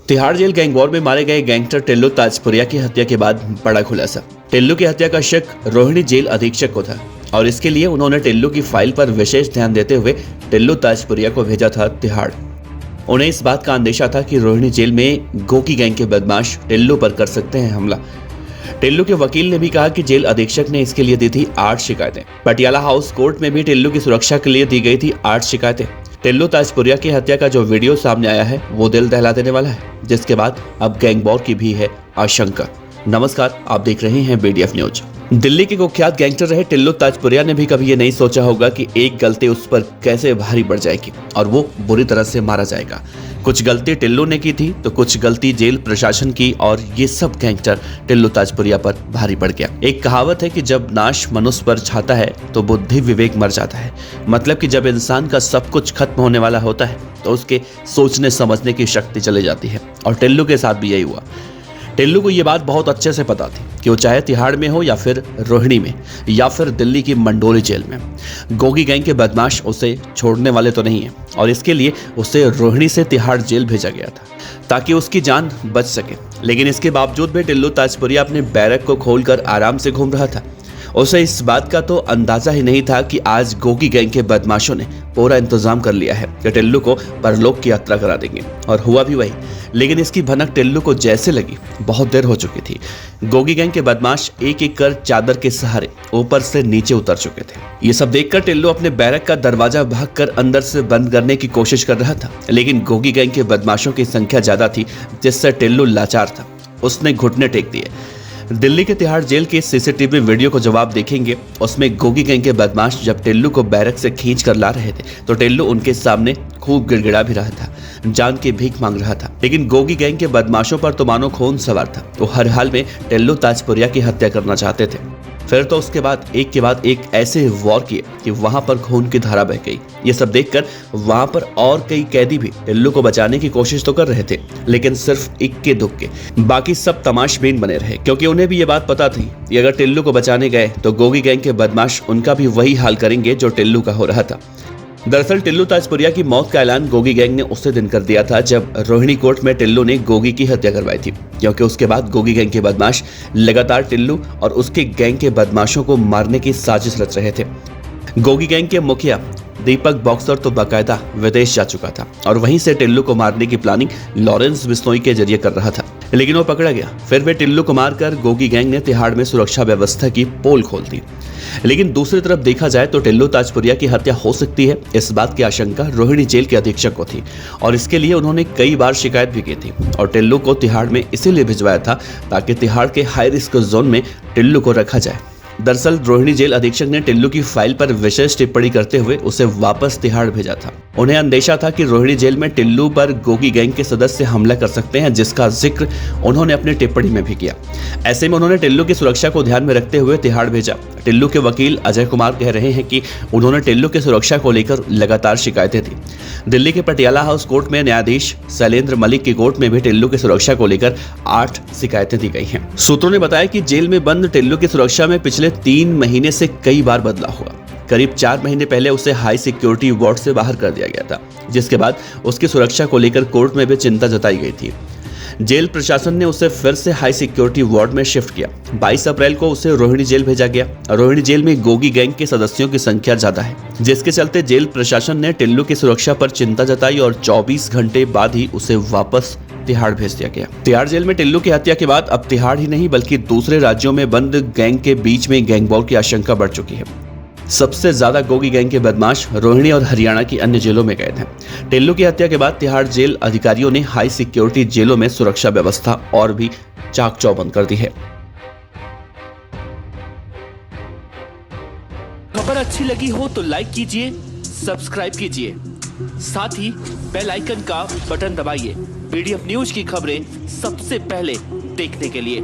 Tihar jail gang war में मारे गए गैंगस्टर टिल्लू ताजपुरिया की हत्या के बाद बड़ा खुलासा। टिल्लू की हत्या का शक रोहिणी जेल अधीक्षक को था और इसके लिए उन्होंने टिल्लू की फाइल पर विशेष ध्यान देते हुए टिल्लू ताजपुरिया को भेजा था तिहाड़। उन्हें इस बात का अंदेशा था कि रोहिणी जेल में गोकी गैंग के बदमाश टिल्लू पर कर सकते हैं हमला। टिल्लू के वकील ने भी कहा कि जेल अधीक्षक ने इसके लिए दी थी 8 शिकायतें। पटियाला हाउस कोर्ट में भी टिल्लू की सुरक्षा के लिए दी गई थी 8 शिकायतें। टिल्लू ताजपुरिया की हत्या का जो वीडियो सामने आया है वो दिल दहला देने वाला है, जिसके बाद अब गैंग वॉर की भी है आशंका। नमस्कार, आप देख रहे हैं BDF न्यूज। दिल्ली के कुख्यात गैंगस्टर रहे टिल्लू ताजपुरिया ने भी कभी ये नहीं सोचा होगा कि एक गलती उस पर कैसे भारी पड़ जाएगी और वो बुरी तरह से मारा जाएगा। कुछ गलती टिल्लू ने की थी तो कुछ गलती जेल प्रशासन की, और ये सब गैंगस्टर टिल्लू ताजपुरिया पर भारी पड़ गया। एक कहावत है कि जब नाश मनुष्य पर छाता है तो बुद्धि विवेक मर जाता है। मतलब कि जब इंसान का सब कुछ खत्म होने वाला होता है तो उसके सोचने समझने की शक्ति चली जाती है, और टिल्लू के साथ भी यही हुआ। टिल्लू को ये बात बहुत अच्छे से पता थी कि वो चाहे तिहाड़ में हो या फिर रोहिणी में या फिर दिल्ली की मंडोली जेल में, गोगी गैंग के बदमाश उसे छोड़ने वाले तो नहीं है, और इसके लिए उसे रोहिणी से तिहाड़ जेल भेजा गया था ताकि उसकी जान बच सके। लेकिन इसके बावजूद भी टिल्लू ताजपुरिया अपने बैरक को खोलकर आराम से घूम रहा था। उसे इस बात का तो अंदाजा ही नहीं था कि आज गोगी गैंग के बदमाशों ने पूरा इंतजाम कर लिया है कि टिल्लू को परलोक की यात्रा करा देंगे, और हुआ भी वही। लेकिन इसकी भनक टिल्लू को जैसे लगी बहुत देर हो चुकी थी। गोगी गैंग के बदमाश एक एक कर चादर के सहारे ऊपर से नीचे उतर चुके थे। ये सब देखकर टिल्लू अपने बैरक का दरवाजा भागकर अंदर से बंद करने की कोशिश कर रहा था, लेकिन गोगी गैंग के बदमाशों की संख्या ज्यादा थी, जिससे टिल्लू लाचार था। उसने घुटने टेक दिए। दिल्ली के तिहाड़ जेल के CCTV वीडियो को जब आप देखेंगे, उसमें गोगी गैंग के बदमाश जब टिल्लू को बैरक से खींच कर ला रहे थे तो टिल्लू उनके सामने खूब गिड़गिड़ा भी रहा था, जान की भीख मांग रहा था। लेकिन गोगी गैंग के बदमाशों पर तो मानो खून सवार था। वो हर हाल में टिल्लू ताजपुरिया की हत्या करना चाहते थे। फिर तो उसके बाद एक ऐसे वॉर किए कि वहां पर खून की धारा बह गई। ये सब देखकर वहां पर और कई कैदी भी टिल्लू को बचाने की कोशिश तो कर रहे थे, लेकिन सिर्फ इक्के दुक्के, बाकी सब तमाशबीन बने रहे, क्योंकि उन्हें भी ये बात पता थी कि अगर टिल्लू को बचाने गए तो गोगी गैंग के बदमाश उनका भी वही हाल करेंगे जो टिल्लू का हो रहा था। दरअसल टिल्लू ताजपुरिया की मौत का ऐलान गोगी गैंग ने उसी दिन कर दिया था जब रोहिणी कोर्ट में टिल्लू ने गोगी की हत्या करवाई थी, क्योंकि उसके बाद गोगी गैंग के बदमाश लगातार टिल्लू और उसके गैंग के बदमाशों को मारने की साजिश रच रहे थे। गोगी गैंग के मुखिया दीपक बॉक्सर तो बाकायदा विदेश जा चुका था और वहीं से टिल्लू को मारने की प्लानिंग लॉरेंस बिश्नोई के जरिए कर रहा था, लेकिन वो पकड़ा गया। फिर भी टिल्लू को मारकर गोगी गैंग ने तिहाड़ में सुरक्षा व्यवस्था की पोल खोल दी। लेकिन दूसरी तरफ देखा जाए तो टिल्लू ताजपुरिया की हत्या हो सकती है, इस बात की आशंका रोहिणी जेल के अधीक्षक को थी, और इसके लिए उन्होंने कई बार शिकायत भी की थी, और टिल्लू को तिहाड़ में इसीलिए भिजवाया था ताकि तिहाड़ के हाई रिस्क जोन में टिल्लू को रखा जाए। दरअसल रोहिणी जेल अधीक्षक ने टिल्लू की फाइल पर विशेष टिप्पणी करते हुए उसे वापस तिहाड़ भेजा था। उन्हें अंदेशा था कि रोहिणी जेल में टिल्लू पर गोगी गैंग के सदस्य हमला कर सकते हैं, जिसका जिक्र उन्होंने अपनी टिप्पणी में भी किया। ऐसे में उन्होंने टिल्लू की सुरक्षा को ध्यान में रखते हुए तिहाड़ भेजा। टिल्लू के वकील अजय कुमार कह रहे हैं कि उन्होंने टिल्लू की सुरक्षा को लेकर लगातार शिकायतें दी। दिल्ली के पटियाला हाउस कोर्ट में न्यायाधीश शैलेंद्र मलिक की कोर्ट में भी टिल्लू की सुरक्षा को लेकर 8 शिकायतें दी गई हैं। सूत्रों ने बताया कि जेल में बंद टिल्लू की सुरक्षा में पिछले 3 महीने से कई बार बदलाव हुआ। करीब 4 महीने पहले उसे हाई सिक्योरिटी वार्ड से बाहर कर दिया गया था, जिसके बाद उसकी सुरक्षा को लेकर कोर्ट में भी चिंता जताई गई थी। जेल प्रशासन ने उसे फिर से हाई सिक्योरिटी वार्ड में शिफ्ट किया। 22 अप्रैल को उसे रोहिणी जेल भेजा गया। रोहिणी जेल में गोगी गैंग के सदस्यों की संख्या ज्यादा है, जिसके चलते जेल प्रशासन ने टिल्लू की सुरक्षा पर चिंता जताई और 24 घंटे बाद ही उसे वापस तिहाड़ भेज दिया गया। तिहाड़ जेल में टिल्लू की हत्या के बाद अब तिहाड़ ही नहीं बल्कि दूसरे राज्यों में बंद गैंग के बीच में गैंग वॉर की आशंका बढ़ चुकी है। सबसे ज्यादा गोगी गैंग के बदमाश रोहिणी और हरियाणा की अन्य जेलों में कैद हैं। टिल्लू की हत्या के बाद तिहाड़ जेल अधिकारियों ने हाई सिक्योरिटी जेलों में सुरक्षा व्यवस्था और भी चाक चौबंद कर दी है। खबर अच्छी लगी हो तो लाइक कीजिए, सब्सक्राइब कीजिए, साथ ही बेल आइकन का बटन दबाइए BDF न्यूज की खबरें सबसे पहले देखने के लिए।